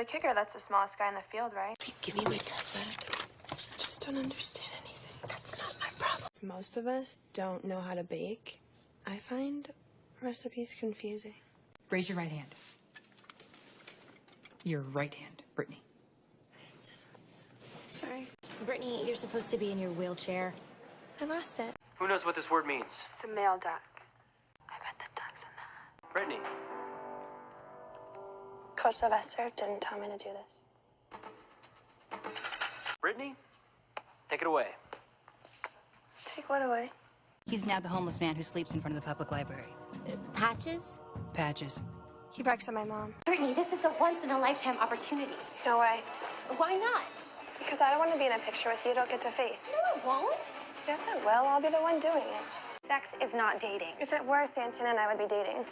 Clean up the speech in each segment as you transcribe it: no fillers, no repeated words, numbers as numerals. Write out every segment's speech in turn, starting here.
the kicker that's the smallest guy in the field, right? Give me my test back. I just don't understand anything. That's not my problem. Most of us don't know how to bake. I find recipes confusing. Raise your right hand. Your right hand, Brittany. Sorry. Brittany, you're supposed to be in your wheelchair. I lost it. Who knows what this word means? It's a male duck. I bet the duck's in that. Brittany. Coach Sylvester didn't tell me to do this. Brittany, take it away. Take what away? He's now the homeless man who sleeps in front of the public library. Patches? Patches. He barks at my mom. Brittany, this is a once-in-a-lifetime opportunity. No way. Why not? Because I don't want to be in a picture with you. Don't get to face. No, it won't. Yes, it will. I'll be the one doing it. Sex is not dating. If it were, Santana and I would be dating.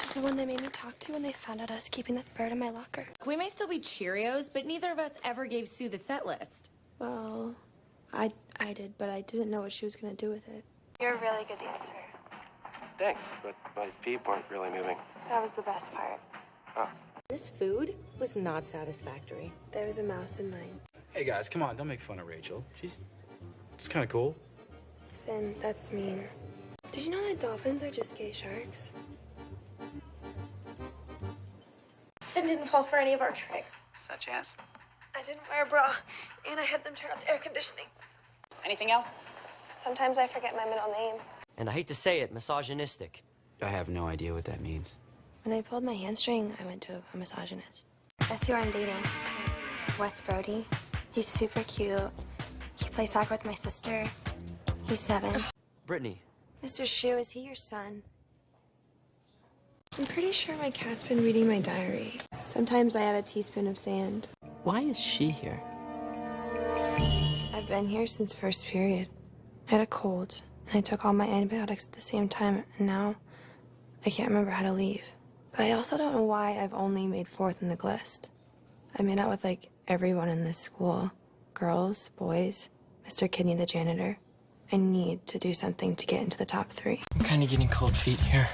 She's the one they made me talk to when they found out I was keeping that bird in my locker. We may still be Cheerios, but neither of us ever gave Sue the set list. Well, I did, but I didn't know what she was going to do with it. You're a really good dancer. Thanks, but my feet weren't really moving. That was the best part. Oh. This food was not satisfactory. There was a mouse in mine. Hey guys, come on, don't make fun of Rachel. It's kind of cool. Finn, that's mean. Did you know that dolphins are just gay sharks? Finn didn't fall for any of our tricks. Such as? I didn't wear a bra, and I had them turn off the air conditioning. Anything else? Sometimes I forget my middle name. And I hate to say it, misogynistic. I have no idea what that means. When I pulled my hamstring, I went to a misogynist. Guess who I'm dating? Wes Brody. He's super cute. He plays soccer with my sister. He's 7. Brittany. Mr. Shu, is he your son? I'm pretty sure my cat's been reading my diary. Sometimes I add a teaspoon of sand. Why is she here? I've been here since first period. I had a cold, and I took all my antibiotics at the same time, and now I can't remember how to leave. But I also don't know why I've only made 4th in the list. I made out with, like, everyone in this school. Girls, boys, Mr. Kidney the janitor. I need to do something to get into the top 3. I'm kind of getting cold feet here.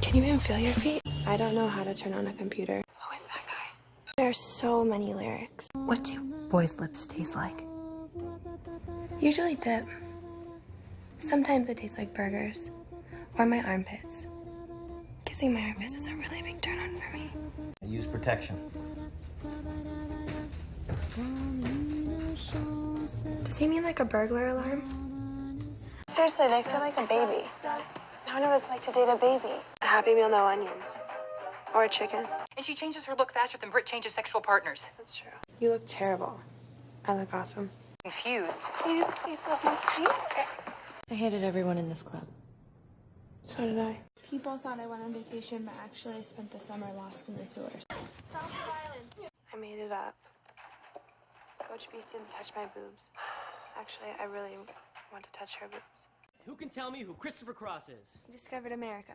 Can you even feel your feet? I don't know how to turn on a computer. Who is that guy? There are so many lyrics. What do boys' lips taste like? Usually dip. Sometimes it tastes like burgers. Or my armpits. Kissing my armpits is a really big turn on for me. Use protection. Does he mean like a burglar alarm? Seriously, they feel like a baby. I know what it's like to date a baby. A Happy Meal, no onions. Or a chicken. And she changes her look faster than Britt changes sexual partners. That's true. You look terrible. I look awesome. Confused. Please, please let me. Please. I hated everyone in this club. So did I. People thought I went on vacation, but actually I spent the summer lost in the sewers. Stop the violence. I made it up. Coach Beast didn't touch my boobs. Actually, I really want to touch her boobs. Who can tell me who Christopher Cross is? He discovered America.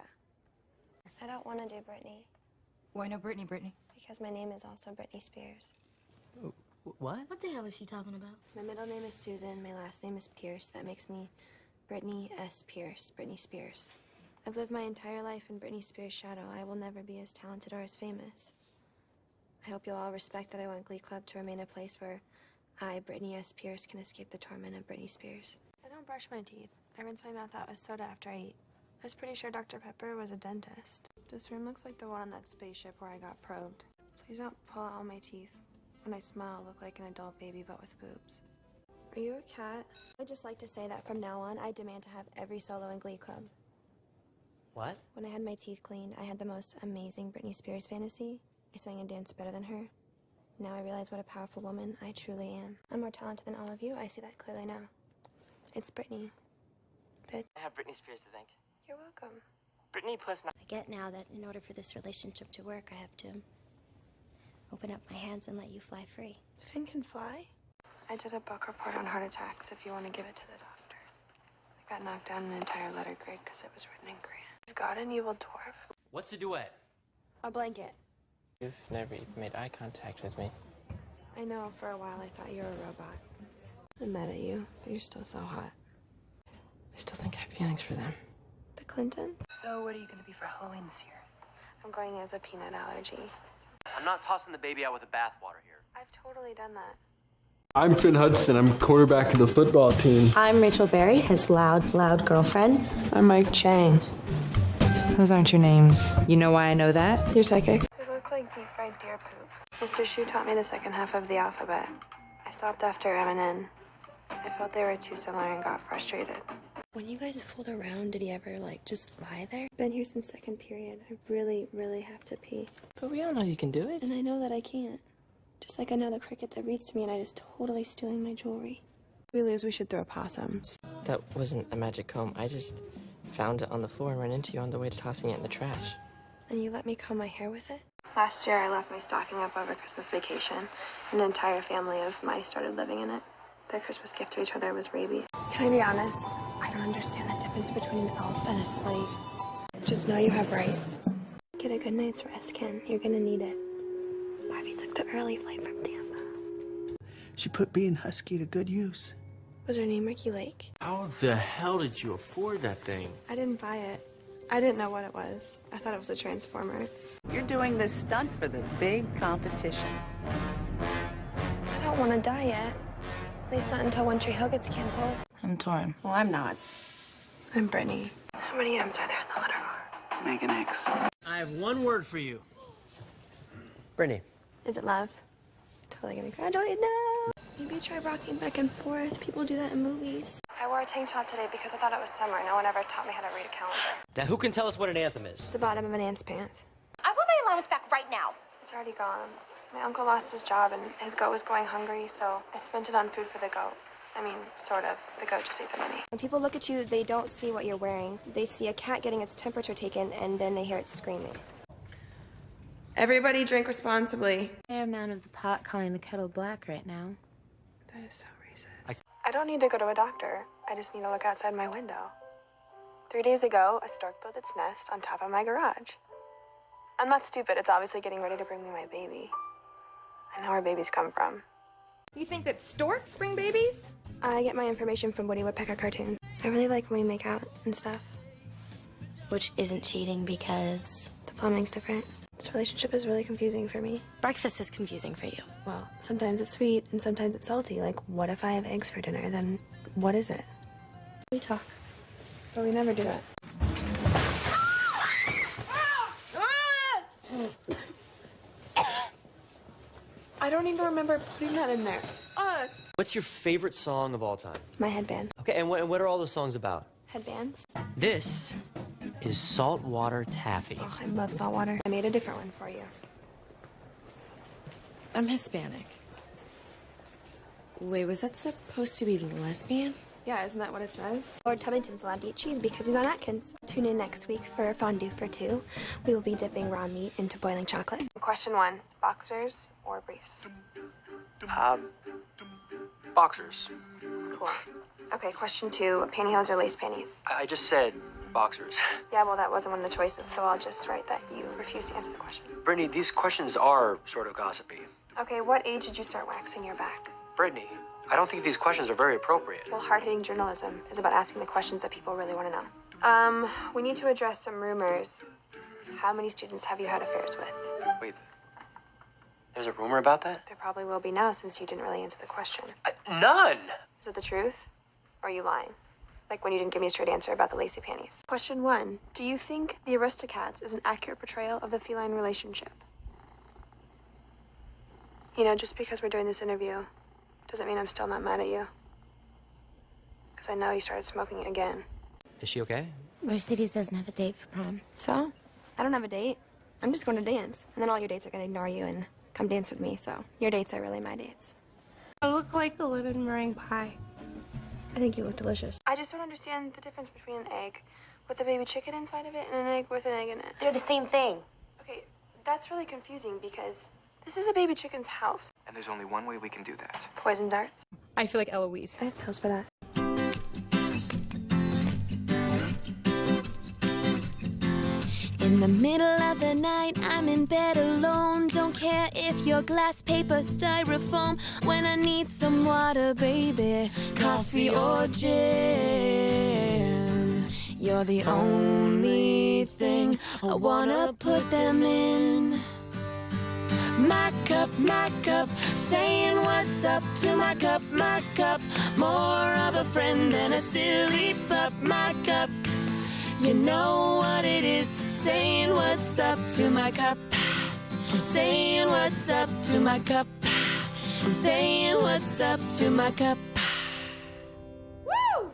I don't want to do Brittany. Why no Brittany, Brittany? Because my name is also Britney Spears. What? What the hell is she talking about? My middle name is Susan. My last name is Pierce. That makes me Brittany S. Pierce. Britney Spears. I've lived my entire life in Britney Spears' shadow. I will never be as talented or as famous. I hope you'll all respect that I want Glee Club to remain a place where I, Brittany S. Pierce, can escape the torment of Britney Spears. I don't brush my teeth. I rinse my mouth out with soda after I eat. I was pretty sure Dr. Pepper was a dentist. This room looks like the one on that spaceship where I got probed. Please don't pull out all my teeth. When I smile, I look like an adult baby but with boobs. Are you a cat? I'd just like to say that from now on, I demand to have every solo in Glee Club. What? When I had my teeth cleaned, I had the most amazing Britney Spears fantasy. I sang and danced better than her. Now I realize what a powerful woman I truly am. I'm more talented than all of you. I see that clearly now. It's Brittany. Bitch. I have Britney Spears to thank. You're welcome. Brittany plus... I get now that in order for this relationship to work, I have to open up my hands and let you fly free. Finn can fly? I did a book report on heart attacks if you want to give it to the doctor. I got knocked down an entire letter grade because it was written in crayon. Is God an evil dwarf? What's a duet? A blanket. You've never even made eye contact with me. I know, for a while I thought you were a robot. I'm mad at you, but you're still so hot. I still think I have feelings for them. The Clintons? So what are you going to be for Halloween this year? I'm going as a peanut allergy. I'm not tossing the baby out with the bathwater here. I've totally done that. I'm Finn Hudson. I'm quarterback of the football team. I'm Rachel Berry, his loud girlfriend. I'm Mike Chang. Those aren't your names. You know why I know that? You're psychic. They look like deep fried deer poop. Mr. Shu taught me the second half of the alphabet. I stopped after M and N. I felt they were too similar and got frustrated. When you guys fooled around, did he ever, just lie there? Been here since second period. I really have to pee. But we all know you can do it. And I know that I can't. Just like I know the cricket that reads to me and I just totally stealing my jewelry. If we lose, we should throw possums. That wasn't a magic comb. I just found it on the floor and ran into you on the way to tossing it in the trash. And you let me comb my hair with it? Last year, I left my stocking up over Christmas vacation. An entire family of mice started living in it. Their Christmas gift to each other was rabies. Can I be honest? I don't understand the difference between an elf and a slave. Just know you have rights. Get a good night's rest, Ken. You're gonna need it. Bobby took the early flight from Tampa. She put being husky to good use. Was her name Ricky Lake? How the hell did you afford that thing? I didn't buy it. I didn't know what it was. I thought it was a transformer. You're doing this stunt for the big competition. I don't want to die yet. At least not until One Tree Hill gets canceled. I'm torn. Well, I'm not. I'm Brittany. How many M's are there in the letter R? Make an X. I have one word for you. Brittany. Is it love? Totally gonna graduate now. Maybe try rocking back and forth. People do that in movies. I wore a tank top today because I thought it was summer. No one ever taught me how to read a calendar. Now, who can tell us what an anthem is? It's the bottom of an ant's pants. I want my allowance back right now. It's already gone. My uncle lost his job and his goat was going hungry, so I spent it on food for the goat. I mean, sort of. The goat just ate the money. When people look at you, they don't see what you're wearing. They see a cat getting its temperature taken, and then they hear it screaming. Everybody drink responsibly. Fair amount of the pot calling the kettle black right now. That is so racist. I don't need to go to a doctor. I just need to look outside my window. 3 days ago, a stork built its nest on top of my garage. I'm not stupid. It's obviously getting ready to bring me my baby. I know where babies come from. You think that storks bring babies? I get my information from Woody Woodpecker cartoons. I really like when we make out and stuff. Which isn't cheating because the plumbing's different. This relationship is really confusing for me. Breakfast is confusing for you. Well, sometimes it's sweet and sometimes it's salty. Like, what if I have eggs for dinner? Then what is it? We talk. But we never do that. I don't even remember putting that in there. What's your favorite song of all time? My headband. Okay, and what are all those songs about? Headbands? This is saltwater taffy. Oh, I love saltwater. I made a different one for you. I'm Hispanic. Wait, was that supposed to be lesbian? Yeah, isn't that what it says? Lord Tubington's allowed to eat cheese because he's on Atkins. Tune in next week for fondue for two. We will be dipping raw meat into boiling chocolate. Question 1, boxers or briefs? Boxers. Cool. Okay, question 2, pantyhose or lace panties? I just said boxers. Yeah, well, that wasn't one of the choices, so I'll just write that you refuse to answer the question. Brittany, these questions are sort of gossipy. Okay, what age did you start waxing your back? Brittany, I don't think these questions are very appropriate. Well, hard-hitting journalism is about asking the questions that people really want to know. We need to address some rumors. How many students have you had affairs with? Wait, there's a rumor about that? There probably will be now since you didn't really answer the question. None! Is it the truth? Or are you lying? Like when you didn't give me a straight answer about the lacy panties. Question 1. Do you think The Aristocats is an accurate portrayal of the feline relationship? You know, just because we're doing this interview doesn't mean I'm still not mad at you. Because I know you started smoking again. Is she okay? Mercedes doesn't have a date for prom. So? I don't have a date. I'm just going to dance. And then all your dates are going to ignore you and come dance with me, so your dates are really my dates. I look like a lemon meringue pie. I think you look delicious. I just don't understand the difference between an egg with a baby chicken inside of it and an egg with an egg in it. They're the same thing. Okay, that's really confusing because this is a baby chicken's house. And there's only one way we can do that. Poison darts? I feel like Eloise. I have pills for that. In the middle of the night, I'm in bed alone. Don't care if you're glass, paper, styrofoam. When I need some water, baby, coffee or gin, you're the only thing I wanna put them in. my cup, saying what's up to my cup, more of a friend than a silly pup, my cup. You know what it is, saying what's up to my cup. I'm saying what's up to my cup. I'm saying what's up to my cup. Woo!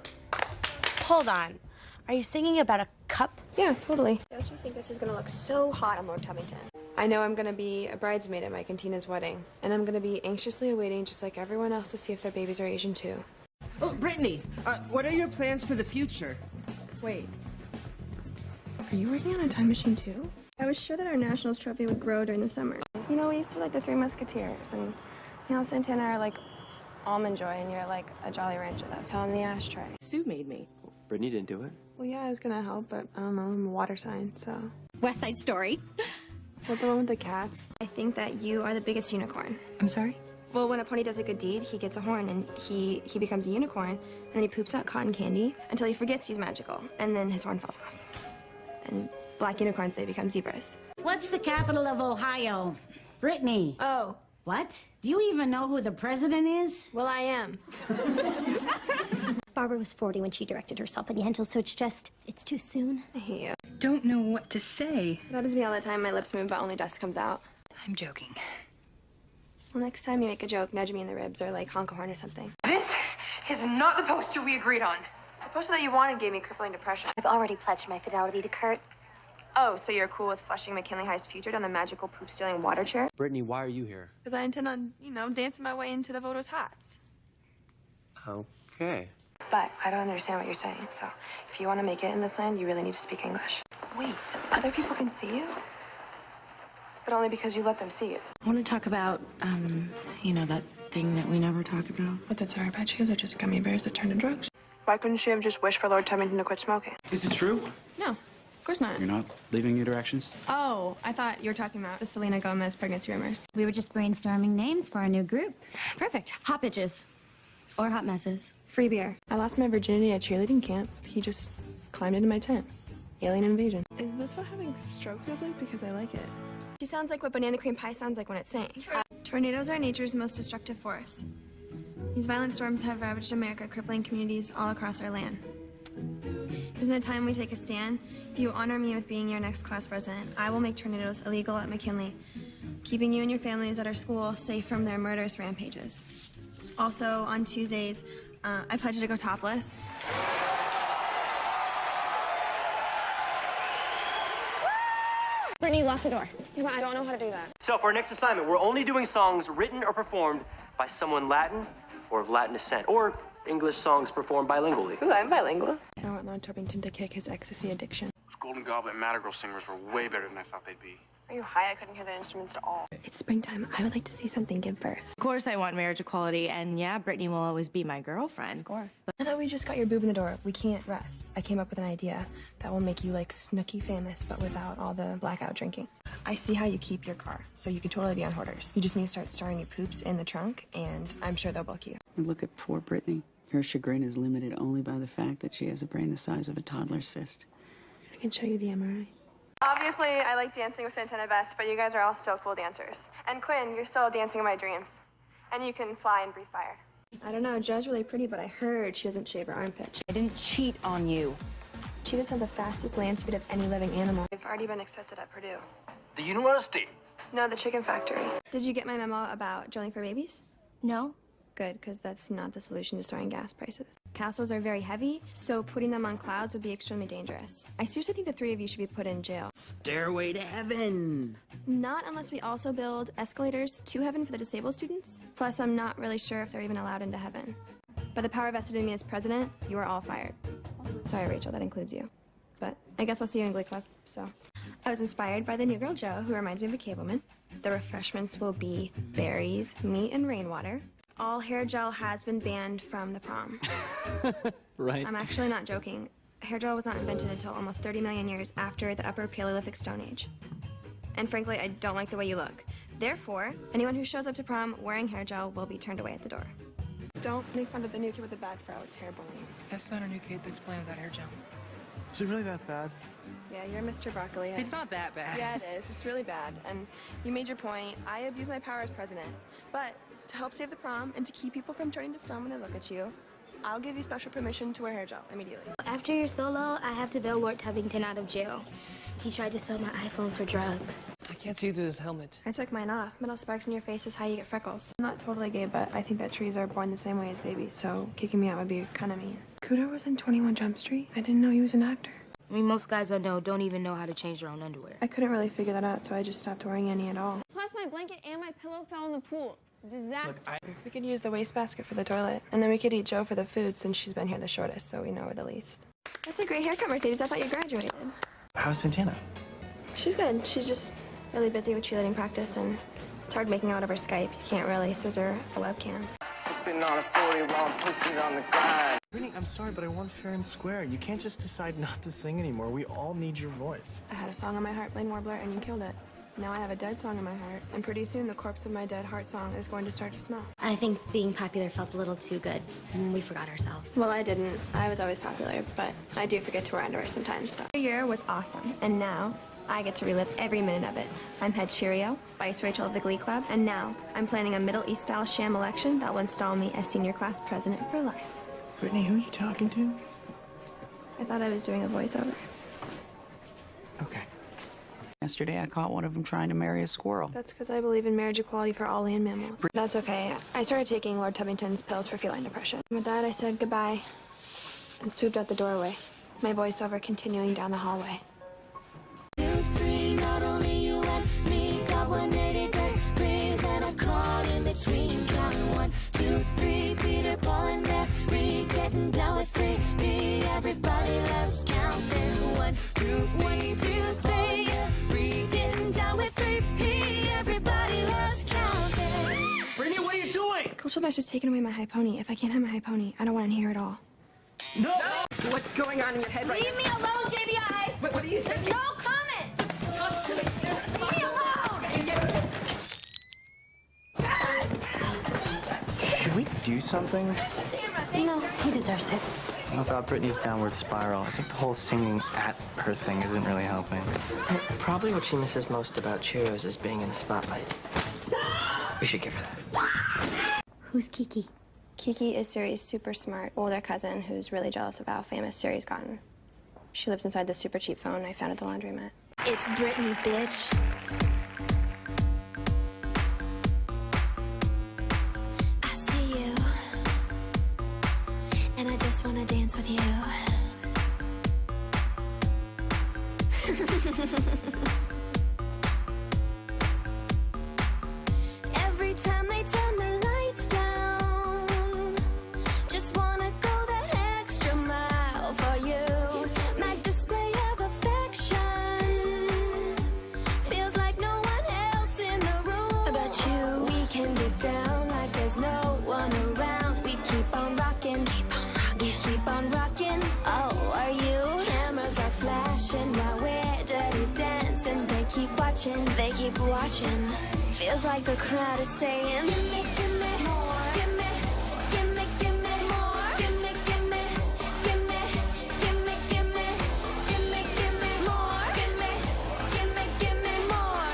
Hold on. Are you singing about a cup? Yeah, totally. Don't you think this is gonna look so hot on Lord Tubington? I know I'm gonna be a bridesmaid at my Cantina's wedding, and I'm gonna be anxiously awaiting, just like everyone else, to see if their babies are Asian too. Oh, Brittany, what are your plans for the future? Wait. Are you working on a time machine too? I was sure that our Nationals trophy would grow during the summer. You know, we used to be like the Three Musketeers, and you know, Santana are like Almond Joy, and you're like a Jolly Rancher that fell in the ashtray. Sue made me. Brittany didn't do it. Well, yeah, I was gonna help, but I don't know, I'm a water sign, so. West Side Story. Is that the one with the cats? I think that you are the biggest unicorn. I'm sorry? Well, when a pony does a good deed, he gets a horn, and he becomes a unicorn, and then he poops out cotton candy until he forgets he's magical, and then his horn falls off. And black unicorns, they become zebras. What's the capital of Ohio? Brittany. Oh. What? Do you even know who the president is? Well, I am. Barbara was 40 when she directed herself at Yentl, so it's too soon. I hate you. Don't know what to say. That happens to me all the time. My lips move, but only dust comes out. I'm joking. Well, next time you make a joke, nudge me in the ribs or like honk a horn or something. This is not the poster we agreed on. The poster that you wanted gave me crippling depression. I've already pledged my fidelity to Kurt. Oh, so you're cool with flushing McKinley High's future down the magical poop-stealing water chair? Brittany, why are you here? Because I intend on, you know, dancing my way into the voters' hearts. Okay. But I don't understand what you're saying, so if you want to make it in this land, you really need to speak English. Wait, other people can see you? But only because you let them see you. I want to talk about, you know, that thing that we never talk about. What, that Sour Patch Kids are just gummy bears that turn to drugs? Why couldn't she have just wished for Lord Tubington to quit smoking? Is it true? No, of course not. You're not leaving new directions? Oh, I thought you were talking about the Selena Gomez pregnancy rumors. We were just brainstorming names for a new group. Perfect. Hot bitches. Or hot messes. Free beer. I lost my virginity at cheerleading camp. He just climbed into my tent. Alien invasion. Is this what having a stroke feels like? Because I like it. She sounds like what banana cream pie sounds like when it sings. Tornadoes are nature's most destructive force. These violent storms have ravaged America, crippling communities all across our land. Isn't it time we take a stand? If you honor me with being your next class president, I will make tornadoes illegal at McKinley, keeping you and your families at our school safe from their murderous rampages. Also, on Tuesdays, I pledge to go topless. Brittany, lock the door. Yeah, but I don't know how to do that. So for our next assignment, we're only doing songs written or performed by someone Latin or of Latin descent, or English songs performed bilingually. Ooh, I'm bilingual. I want Lord Tubington to kick his ecstasy addiction. Those Golden Goblet and Madrigal singers were way better than I thought they'd be. Are you high? I couldn't hear the instruments at all. It's springtime. I would like to see something give birth. Of course I want marriage equality, and yeah, Brittany will always be my girlfriend. Score. But now that we just got your boob in the door, we can't rest. I came up with an idea that will make you like Snooki famous, but without all the blackout drinking. I see how you keep your car, so you can totally be on Hoarders. You just need to start storing your poops in the trunk, and I'm sure they'll book you. Look at poor Brittany. Her chagrin is limited only by the fact that she has a brain the size of a toddler's fist. I can show you the MRI. Obviously, I like dancing with Santana best, but you guys are all still cool dancers. And Quinn, you're still dancing in my dreams. And you can fly and breathe fire. I don't know, Jo's really pretty, but I heard she doesn't shave her armpits. I didn't cheat on you. Cheetahs have the fastest land speed of any living animal. I've already been accepted at Purdue. The university? No, the chicken factory. Did you get my memo about drilling for babies? No. Good, because that's not the solution to soaring gas prices. Castles are very heavy, so putting them on clouds would be extremely dangerous. I seriously think the three of you should be put in jail. Stairway to heaven. Not unless we also build escalators to heaven for the disabled students. Plus, I'm not really sure if they're even allowed into heaven. By the power vested in me as president, you are all fired. Sorry, Rachel, that includes you. But I guess I'll see you in Glee Club, so. I was inspired by the new girl Jo, who reminds me of a cableman. The refreshments will be berries, meat, and rainwater. All hair gel has been banned from the prom. Right. I'm actually not joking. Hair gel was not invented until almost 30 million years after the Upper Paleolithic Stone Age. And frankly, I don't like the way you look. Therefore, anyone who shows up to prom wearing hair gel will be turned away at the door. Don't make fun of the new kid with the bad fro. It's hair bullying. That's not a new kid that's playing without hair gel. Is it really that bad? Yeah, you're Mr. Broccoli. It's not that bad. Yeah, it is. It's really bad. And you made your point. I abuse my power as president. But to help save the prom and to keep people from turning to stone when they look at you, I'll give you special permission to wear hair gel immediately. After your solo, I have to bail Lord Tubington out of jail. He tried to sell my iPhone for drugs. I can't see through this helmet. I took mine off. Metal sparks in your face is how you get freckles. I'm not totally gay, but I think that trees are born the same way as babies, so kicking me out would be kind of mean. Cooter was in 21 Jump Street? I didn't know he was an actor. I mean, most guys I know don't even know how to change their own underwear. I couldn't really figure that out, so I just stopped wearing any at all. Plus, my blanket and my pillow fell in the pool. Disaster. We could use the wastebasket for the toilet, and then we could eat Joe for the food since she's been here the shortest, so we know her the least. That's a great haircut, Mercedes. I thought you graduated. How's Santana? She's good. She's just really busy with cheerleading practice, and it's hard making out over Skype. You can't really scissor a webcam. Sipping on a 40 while I'm pushing on the grind. Brittany, I'm sorry, but I want fair and square. You can't just decide not to sing anymore. We all need your voice. I had a song on my heart, Blaine Warbler, and you killed it. Now I have a dead song in my heart, and pretty soon the corpse of my dead heart song is going to start to smell. I think being popular felt a little too good. We forgot ourselves. Well, I didn't. I was always popular, but I do forget to wear underwear sometimes, though. The year was awesome, and now I get to relive every minute of it. I'm head Cheerio, Vice Rachel of the Glee Club, and now I'm planning a Middle East-style sham election that will install me as senior class president for life. Brittany, who are you talking to? I thought I was doing a voiceover. Okay. Yesterday, I caught one of them trying to marry a squirrel. That's because I believe in marriage equality for all land mammals. That's okay. I started taking Lord Tubington's pills for feline depression. With that, I said goodbye and swooped out the doorway, my voiceover continuing down the hallway. 2, 3, not only you and me got 180 degrees, and I caught in between, counting 1, 2, 3, Peter, Paul, and Mary, getting down with 3, me, everybody loves counting 1, 2, 1, 2, 3, getting down with 3, P, everybody loves counting. Brittany, what are you doing? Coach Sylvester's just taking away my high pony. If I can't have my high pony, I don't want to hear it all. No! What's going on in your head right now? Leave me alone, JBI! What are you thinking? No comment! Leave me alone! Should we do something? No, he deserves it. About Brittany's downward spiral. I think the whole singing at her thing isn't really helping. Probably what she misses most about Cheerios is being in the spotlight. We should give her that. Who's Kiki? Kiki is Suri's super smart older cousin who's really jealous of how famous Suri's gotten. She lives inside the super cheap phone I found at the laundromat. It's Brittany, bitch. I see you, and I just wanna dance with you. Every time they turn the lights down, just wanna go that extra mile for you. My display of affection feels like no one else in the room. About you, we can get down like there's no one around. We keep on rocking, we keep on rocking. Oh, are you? Cameras are flashing while we're dirty dancing. They keep watching, they keep watching. Feels like the crowd is saying, give me more, give me more, give me more, give me more, give me more,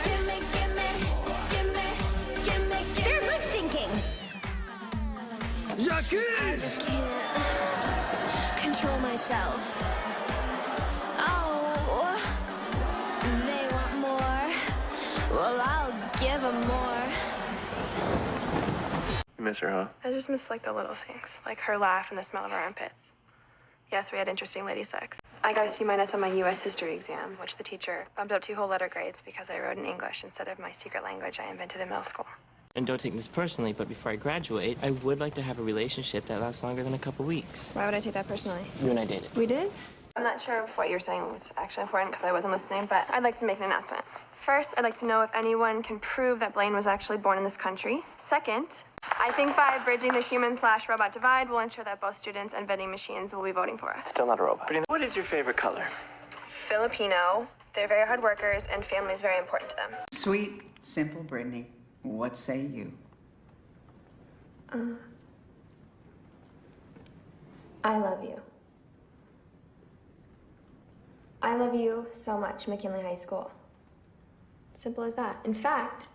they're lip syncing. I just can't control myself. Oh, they want more. Well, I'll give them more. You miss her, huh? I just miss like the little things, like her laugh and the smell of her armpits. Yes, we had interesting lady sex. I got a C- on my U.S. history exam, which the teacher bumped up 2 whole letter grades because I wrote in English instead of my secret language I invented in middle school. And don't take this personally, but before I graduate, I would like to have a relationship that lasts longer than a couple weeks. Why would I take that personally? You and I dated. We did? I'm not sure if what you're saying was actually important because I wasn't listening, but I'd like to make an announcement. First, I'd like to know if anyone can prove that Blaine was actually born in this country. Second, I think by bridging the human/robot divide, we'll ensure that both students and vending machines will be voting for us. Still not a robot. What is your favorite color? Filipino. They're very hard workers, and family is very important to them. Sweet, simple Brittany. What say you? I love you. I love you so much, McKinley High School. Simple as that. In fact,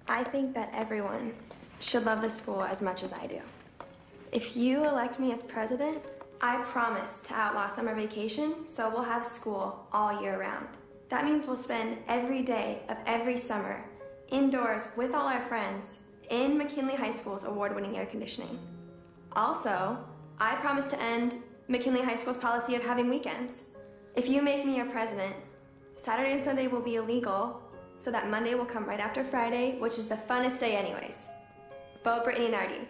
I think that everyone should love this school as much as I do. If you elect me as president, I promise to outlaw summer vacation, so we'll have school all year round. That means we'll spend every day of every summer indoors with all our friends in McKinley High School's award-winning air conditioning. Also, I promise to end McKinley High School's policy of having weekends. If you make me your president, Saturday and Sunday will be illegal, so that Monday will come right after Friday, which is the funnest day anyways. Vote Brittany Nardi.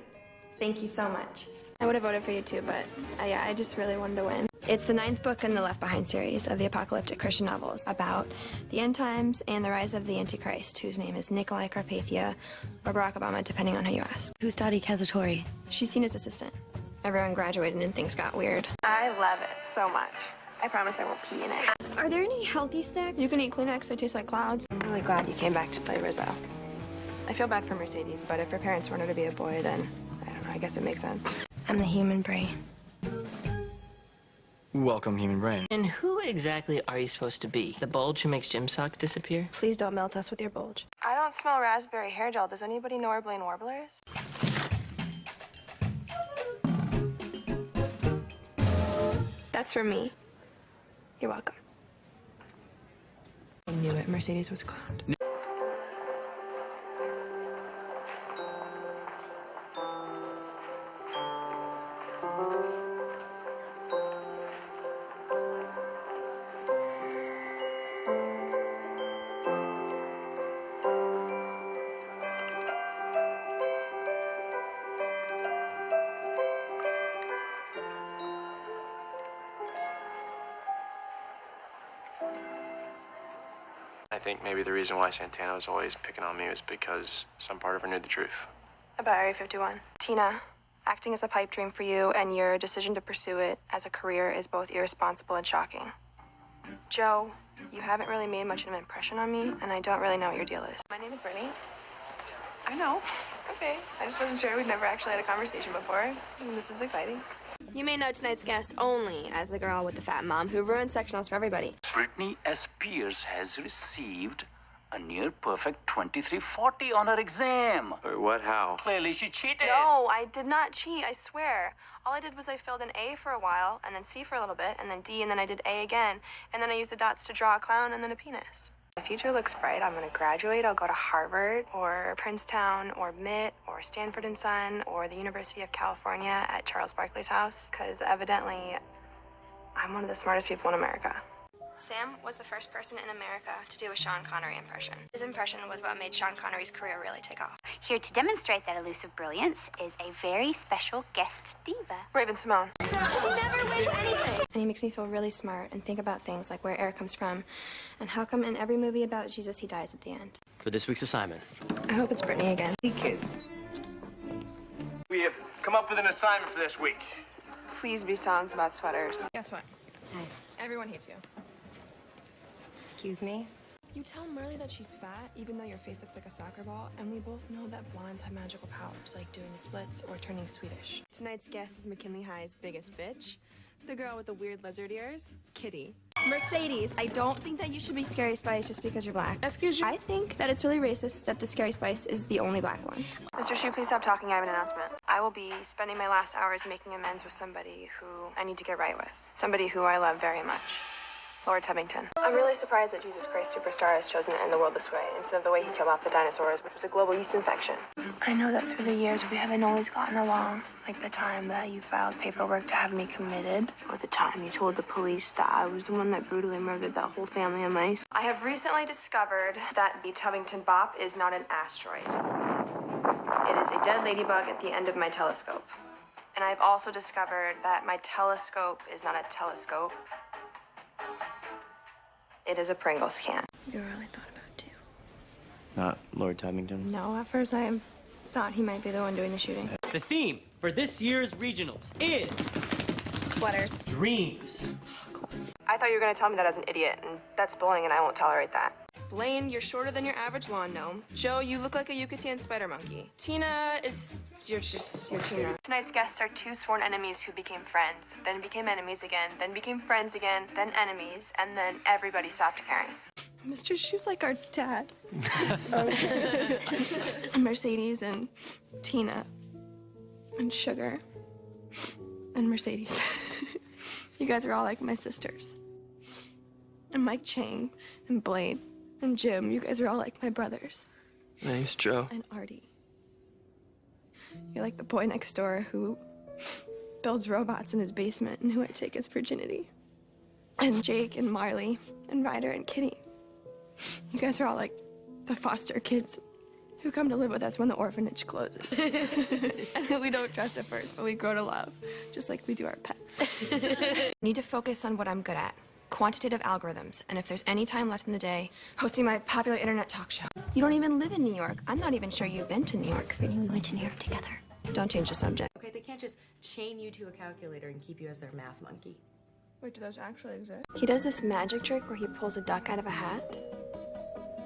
Thank you so much. I would have voted for you too, but yeah, I just really wanted to win. It's the 9th book in the Left Behind series of the apocalyptic Christian novels about the end times and the rise of the Antichrist, whose name is Nikolai Carpathia or Barack Obama, depending on who you ask. Who's Dottie Kazatori? She's Tina's assistant. Everyone graduated and things got weird. I love it so much. I promise I won't pee in it. Are there any healthy snacks? You can eat Kleenex, they taste like clouds. I'm really glad you came back to play Rizzo. I feel bad for Mercedes, but if her parents wanted her to be a boy, then, I don't know, I guess it makes sense. I'm the human brain. Welcome, human brain. And who exactly are you supposed to be? The bulge who makes gym socks disappear? Please don't melt us with your bulge. I don't smell raspberry hair gel. Does anybody know where Blaine Warbler is? That's for me. You're welcome. I knew it. Mercedes was clowned. I think maybe the reason why Santana was always picking on me was because some part of her knew the truth. About Area 51. Tina, acting is a pipe dream for you, and your decision to pursue it as a career is both irresponsible and shocking. Joe, you haven't really made much of an impression on me, and I don't really know what your deal is. My name is Brittany. I know. Okay. I just wasn't sure. We'd never actually had a conversation before. And this is exciting. You may know tonight's guest only as the girl with the fat mom who ruined sectionals for everybody. Brittany S. Pierce has received a near-perfect 2340 on her exam. What? How? Clearly she cheated. No, I did not cheat, I swear. All I did was I filled in A for a while, and then C for a little bit, and then D, and then I did A again, and then I used the dots to draw a clown and then a penis. My future looks bright. I'm going to graduate. I'll go to Harvard or Princeton or MIT or Stanford & Son or the University of California at Charles Barkley's house, because evidently I'm one of the smartest people in America. Sam was the first person in America to do a Sean Connery impression. His impression was what made Sean Connery's career really take off. Here to demonstrate that elusive brilliance is a very special guest diva. Raven Simone. She never wins anything. And he makes me feel really smart and think about things like where air comes from and how come in every movie about Jesus he dies at the end. For this week's assignment. I hope it's Brittany again. Kids. We have come up with an assignment for this week. Please be songs about sweaters. Guess what? Hi. Everyone hates you. Excuse me? You tell Marley that she's fat, even though your face looks like a soccer ball, and we both know that blondes have magical powers, like doing the splits or turning Swedish. Tonight's guest is McKinley High's biggest bitch, the girl with the weird lizard ears, Kitty. Mercedes, I don't think that you should be Scary Spice just because you're black. Excuse you? I think that it's really racist that the Scary Spice is the only black one. Mr. Shu, please stop talking. I have an announcement. I will be spending my last hours making amends with somebody who I need to get right with. Somebody who I love very much. Lord Tubington. I'm really surprised that Jesus Christ Superstar has chosen to end the world this way, instead of the way he killed off the dinosaurs, which was a global yeast infection. I know that through the years we haven't always gotten along, like the time that you filed paperwork to have me committed, or the time you told the police that I was the one that brutally murdered that whole family of mice. I have recently discovered that the Tubington Bop is not an asteroid. It is a dead ladybug at the end of my telescope. And I've also discovered that my telescope is not a telescope. It is a Pringles can. You really thought about too. Not Lord Tubington. No, at first I thought he might be the one doing the shooting. The theme for this year's regionals is Sweaters. dreams. Close. I thought you were going to tell me that as an idiot, and that's bullying, and I won't tolerate that. Blaine, you're shorter than your average lawn gnome. Joe, you look like a Yucatan spider monkey. Tina is... you're Tina. Tonight's guests are two sworn enemies who became friends, then became enemies again, then became friends again, then enemies, and then everybody stopped caring. Mr. Shoe's like our dad. And Mercedes and Tina and Sugar and Mercedes. You guys are all like my sisters. And Mike Chang and Blade and Jim, you guys are all like my brothers. Name's Joe. And Artie. You're like the boy next door who builds robots in his basement and who I take his virginity. And Jake and Marley and Ryder and Kitty. You guys are all like the foster kids who come to live with us when the orphanage closes. And who we don't trust at first, but we grow to love, just like we do our pets. I need to focus on what I'm good at. Quantitative algorithms, and if there's any time left in the day, hosting my popular internet talk show. You don't even live in New York. I'm not even sure you've been to New York. We went to New York together. Don't change the subject. Okay, they can't just chain you to a calculator and keep you as their math monkey. Wait, do those actually exist? He does this magic trick where he pulls a duck out of a hat.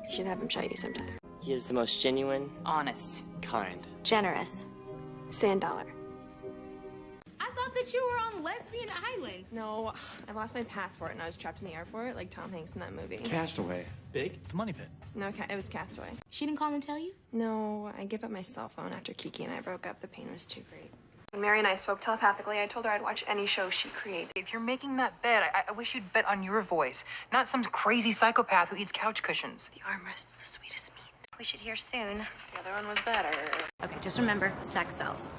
You should have him show you sometime. He is the most genuine, honest, kind, generous, $100. I thought that you were on Lesbian Island. No, I lost my passport and I was trapped in the airport like Tom Hanks in that movie. Castaway. Big? The money pit. No, it was Castaway. She didn't call and tell you? No, I gave up my cell phone after Kiki and I broke up. The pain was too great. When Mary and I spoke telepathically, I told her I'd watch any show she created. If you're making that bet, I wish you'd bet on your voice, not some crazy psychopath who eats couch cushions. The armrest is the sweetest meat. We should hear soon. The other one was better. Okay, just remember, sex sells.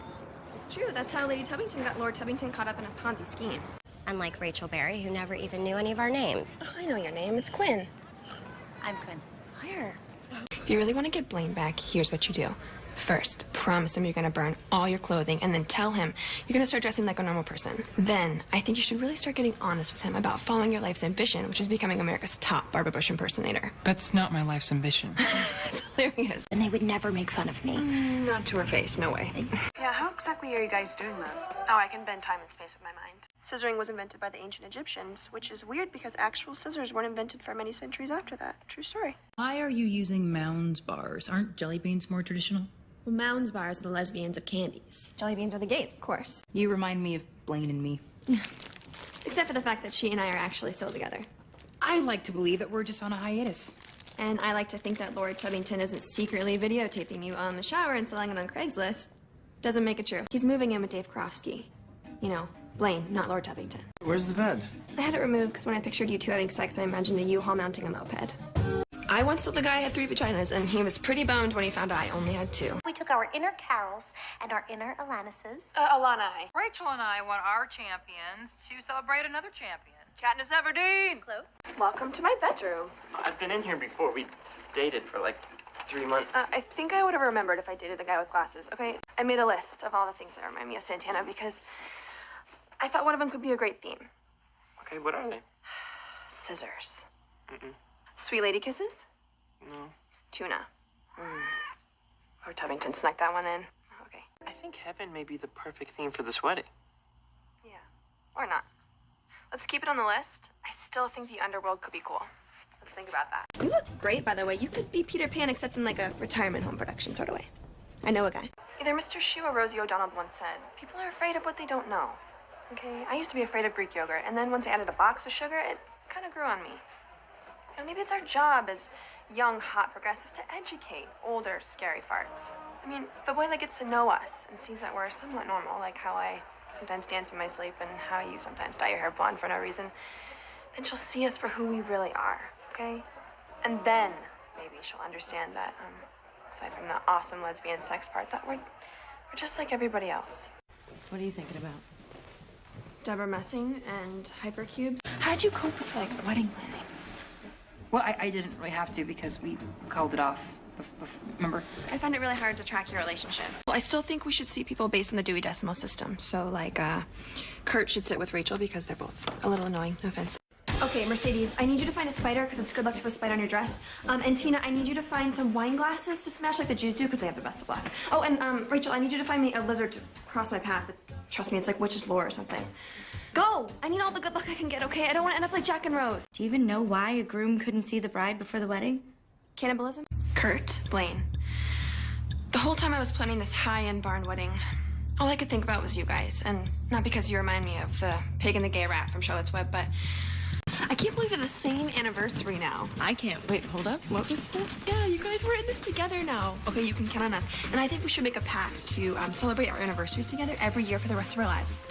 It's true. That's how Lady Tubbington got Lord Tubbington caught up in a Ponzi scheme. Unlike Rachel Berry, who never even knew any of our names. Oh, I know your name. It's Quinn. I'm Quinn. Hire. If you really want to get Blaine back, here's what you do. First, promise him you're going to burn all your clothing, and then tell him you're going to start dressing like a normal person. Then, I think you should really start getting honest with him about following your life's ambition, which is becoming America's top Barbara Bush impersonator. That's not my life's ambition. It's hilarious. And they would never make fun of me. Not to her face, no way. Yeah, how exactly are you guys doing that? Oh, I can bend time and space with my mind. Scissoring was invented by the ancient Egyptians, which is weird because actual scissors weren't invented for many centuries after that. True story. Why are you using Mounds bars? Aren't jelly beans more traditional? Well, Mounds bars are the lesbians of candies. Jelly beans are the gays, of course. You remind me of Blaine and me. Except for the fact that she and I are actually still together. I like to believe that we're just on a hiatus. And I like to think that Lord Tubbington isn't secretly videotaping you on the shower and selling it on Craigslist. Doesn't make it true. He's moving in with Dave Krofsky. You know, Blaine, not Lord Tubbington. Where's the bed? I had it removed because when I pictured you two having sex, I imagined a U-Haul mounting a moped. I once told the guy I had 3 vaginas, and he was pretty bummed when he found out I only had 2. We took our inner Carols and our inner Alanises. Alana. Rachel and I want our champions to celebrate another champion. Katniss Everdeen. Close. Welcome to my bedroom. I've been in here before. We dated for like 3 months. I think I would have remembered if I dated a guy with glasses, okay? I made a list of all the things that remind me of Santana because I thought one of them could be a great theme. Okay, what are they? Scissors. Mm-mm. Sweet lady kisses? No. Tuna. Lord Tubbington snuck that one in. Okay. I think heaven may be the perfect theme for this wedding. Yeah. Or not. Let's keep it on the list. I still think the underworld could be cool. Let's think about that. You look great, by the way. You could be Peter Pan, except in like a retirement home production sort of way. I know a guy. Either Mr. Shue or Rosie O'Donnell once said, people are afraid of what they don't know. Okay? I used to be afraid of Greek yogurt, and then once I added a box of sugar, it kind of grew on me. You know, maybe it's our job as young, hot progressives to educate older, scary farts. I mean, if a boy that gets to know us and sees that we're somewhat normal, like how I sometimes dance in my sleep and how you sometimes dye your hair blonde for no reason, then she'll see us for who we really are, okay? And then maybe she'll understand that, aside from the awesome lesbian sex part, that we're just like everybody else. What are you thinking about? Deborah Messing and hypercubes. How did you cope with, like, wedding planning? Well, I didn't really have to because we called it off. Remember? I find it really hard to track your relationship. Well, I still think we should see people based on the Dewey Decimal System. So, like, Kurt should sit with Rachel because they're both a little annoying. No offense. Okay, Mercedes, I need you to find a spider because it's good luck to put a spider on your dress. And Tina, I need you to find some wine glasses to smash like the Jews do because they have the best of luck. Oh, and Rachel, I need you to find me a lizard to cross my path. Trust me, it's like witch's lore or something. Go! I need all the good luck I can get, okay? I don't want to end up like Jack and Rose. Do you even know why a groom couldn't see the bride before the wedding? Cannibalism? Kurt, Blaine. The whole time I was planning this high-end barn wedding, all I could think about was you guys. And not because you remind me of the pig and the gay rat from Charlotte's Web, but I can't believe it's the same anniversary now. I can't. Wait, hold up. What was that? Yeah, you guys, we're in this together now. Okay, you can count on us. And I think we should make a pact to celebrate our anniversaries together every year for the rest of our lives.